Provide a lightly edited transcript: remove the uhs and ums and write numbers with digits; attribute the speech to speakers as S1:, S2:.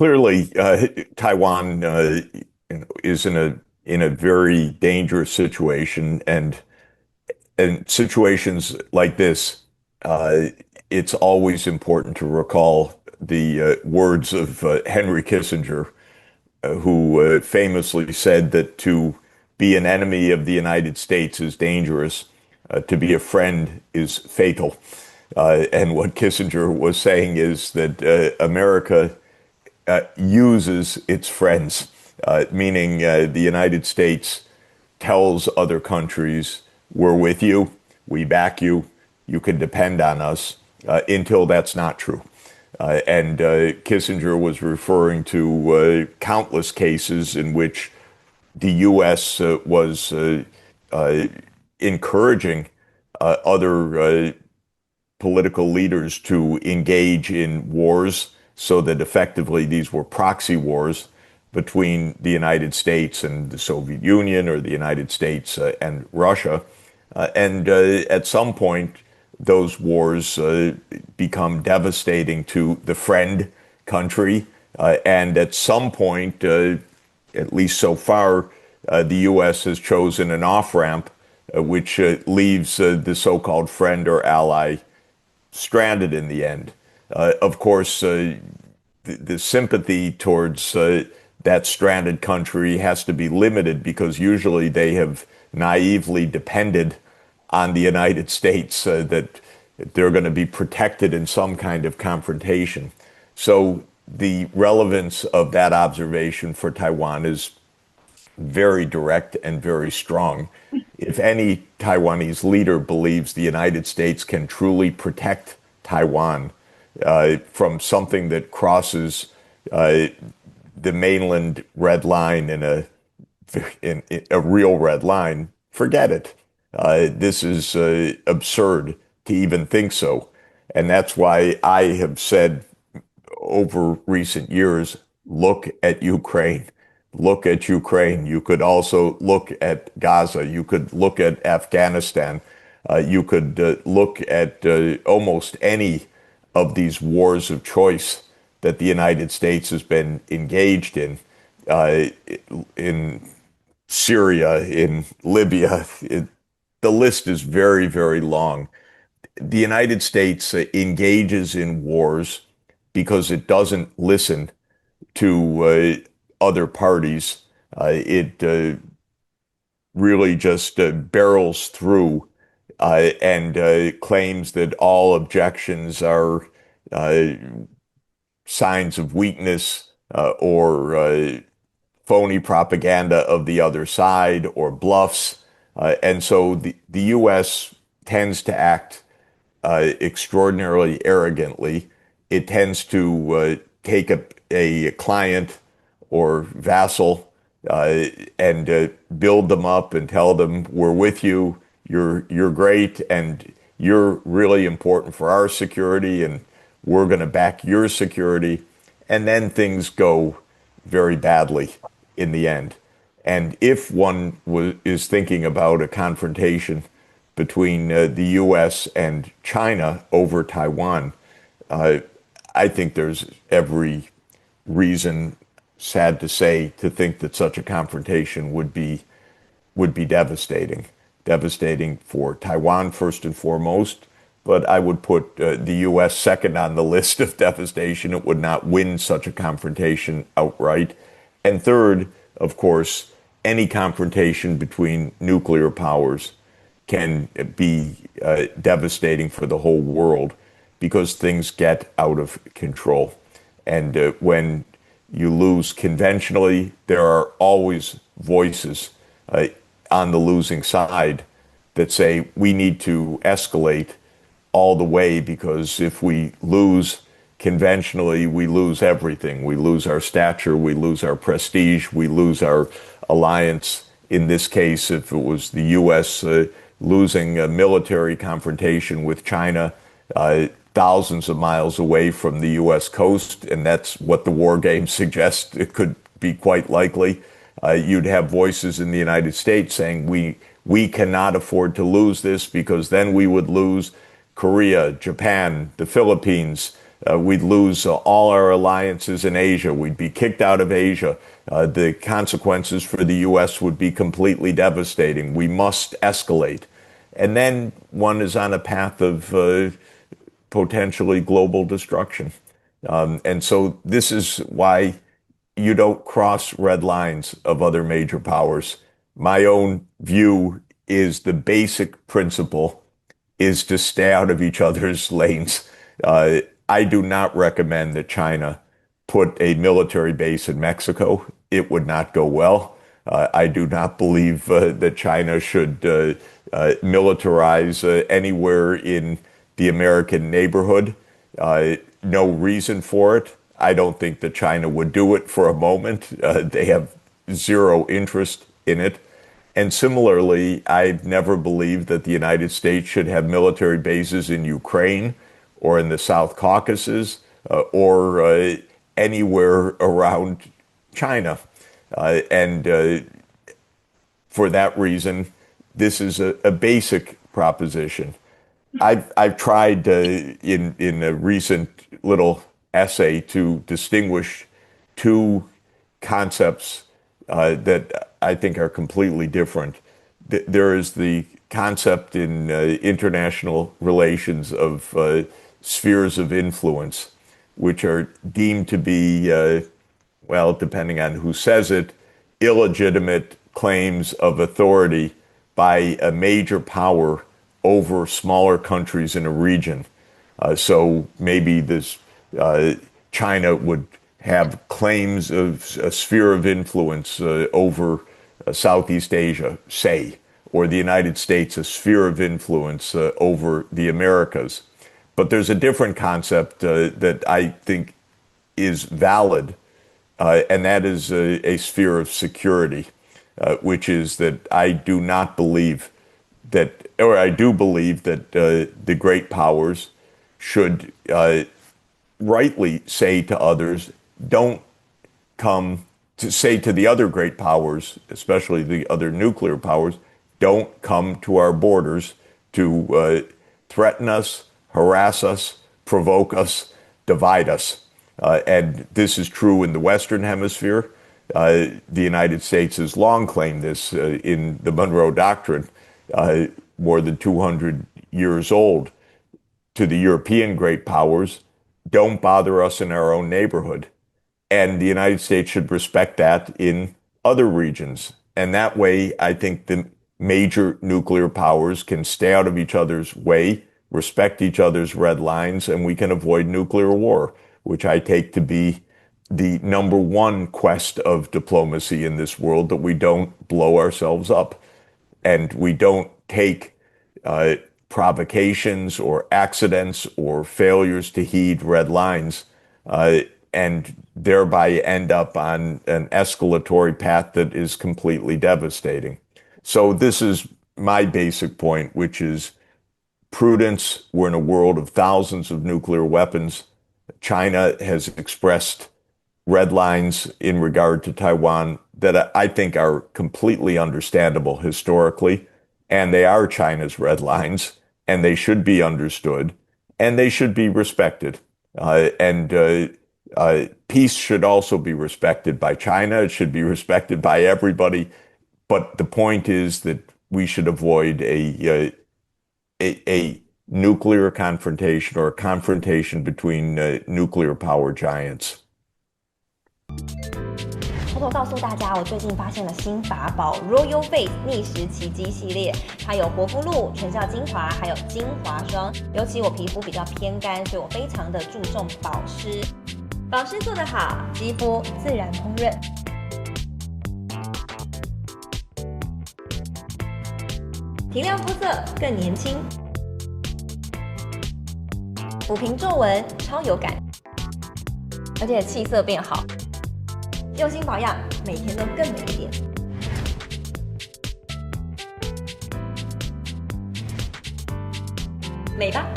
S1: Clearly, Taiwan is in a very dangerous situation, and in situations like this, it's always important to recall the words of Henry Kissinger, who famously said that to be an enemy of the United States is dangerous, to be a friend is fatal. And what Kissinger was saying is that America uses its friends, meaning the United States tells other countries, we're with you, we back you, you can depend on us, until that's not true. And Kissinger was referring to countless cases in which the U.S. Was encouraging other political leaders to engage in wars, so that effectively these were proxy wars between the United States and the Soviet Union, or the United States and Russia. And at some point, those wars become devastating to the friend country. And at some point, at least so far, the U.S. has chosen an off-ramp, which leaves the so-called friend or ally stranded in the end. Of course, the sympathy towards that stranded country has to be limited, because usually they have naively depended on the United States that they're going to be protected in some kind of confrontation. So the relevance of that observation for Taiwan is very direct and very strong. If any Taiwanese leader believes the United States can truly protect Taiwan from something that crosses the mainland red line in a real red line, forget it. This is absurd to even think so. And that's why I have said over recent years, look at Ukraine. Look at Ukraine. You could also look at Gaza. You could look at Afghanistan. You could look at almost any of these wars of choice that the United States has been engaged in Syria, in Libya. The list is very, very long. The United States engages in wars because it doesn't listen to other parties. It really just barrels through and claims that all objections are signs of weakness or phony propaganda of the other side, or bluffs. And so the U.S. tends to act extraordinarily arrogantly. It tends to take a client or vassal and build them up and tell them, we're with you, you're great, and you're really important for our security, and we're going to back your security. And then things go very badly in the end. And if one is thinking about a confrontation between the U.S. and China over Taiwan, I think there's every reason, sad to say, to think that such a confrontation would be devastating. Devastating for Taiwan first and foremost, but I would put the U.S. second on the list of devastation. It would not win such a confrontation outright. And third, of course, any confrontation between nuclear powers can be devastating for the whole world, because things get out of control. And when you lose conventionally, there are always voices on the losing side that say we need to escalate all the way, because if we lose conventionally, we lose everything. We lose our stature, we lose our prestige, we lose our alliance. In this case, if it was the U.S. Losing a military confrontation with China thousands of miles away from the U.S. coast, and that's what the war games suggest it could be quite likely, you'd have voices in the United States saying we cannot afford to lose this, because then we would lose Korea, Japan, the Philippines, We'd lose all our alliances in Asia. We'd be kicked out of Asia. The consequences for the U.S. would be completely devastating. We must escalate. And then one is on a path of potentially global destruction. And so this is why you don't cross red lines of other major powers. My own view is the basic principle is to stay out of each other's lanes. I do not recommend that China put a military base in Mexico. It would not go well. I do not believe that China should militarize anywhere in the American neighborhood. No reason for it. I don't think that China would do it for a moment. They have zero interest in it. And similarly, I've never believed that the United States should have military bases in Ukraine or in the South Caucasus or anywhere around China. And for that reason, this is a basic proposition. I've tried in a recent little essay to distinguish two concepts that I think are completely different. There is the concept in international relations of spheres of influence, which are deemed to be, well, depending on who says it, illegitimate claims of authority by a major power over smaller countries in a region. So maybe this China would have claims of a sphere of influence over Southeast Asia, say, or the United States a sphere of influence over the Americas. But there's a different concept that I think is valid, and that is a sphere of security, which is that I do not believe that, or I do believe that the great powers should rightly say to others, don't come to say to the other great powers, especially the other nuclear powers, don't come to our borders to threaten us, harass us, provoke us, divide us. And this is true in the Western Hemisphere. The United States has long claimed this in the Monroe Doctrine, more than 200 years old. To the European great powers, don't bother us in our own neighborhood. And the United States should respect that in other regions. And that way, I think the major nuclear powers can stay out of each other's way, respect each other's red lines, and we can avoid nuclear war, which I take to be the number one quest of diplomacy in this world, that we don't blow ourselves up and we don't take provocations or accidents or failures to heed red lines and thereby end up on an escalatory path that is completely devastating. So this is my basic point, which is prudence. We're in a world of thousands of nuclear weapons. China has expressed red lines in regard to Taiwan that I think are completely understandable historically, and they are China's red lines, and they should be understood, and they should be respected. Peace should also be respected by China. It should be respected by everybody. But the point is that we should avoid a nuclear confrontation or a confrontation between nuclear power giants.
S2: 偷偷告诉大家，我最近发现了新法宝 Royal Face 逆时奇迹系列，它有活肤露、全效精华，还有精华霜。尤其我皮肤比较偏干，所以我非常的注重保湿。保湿做得好，肌肤自然烹润。提亮肤色更年轻，抚平皱纹超有感，而且气色变好。用心保养，每天都更美一点。美吧。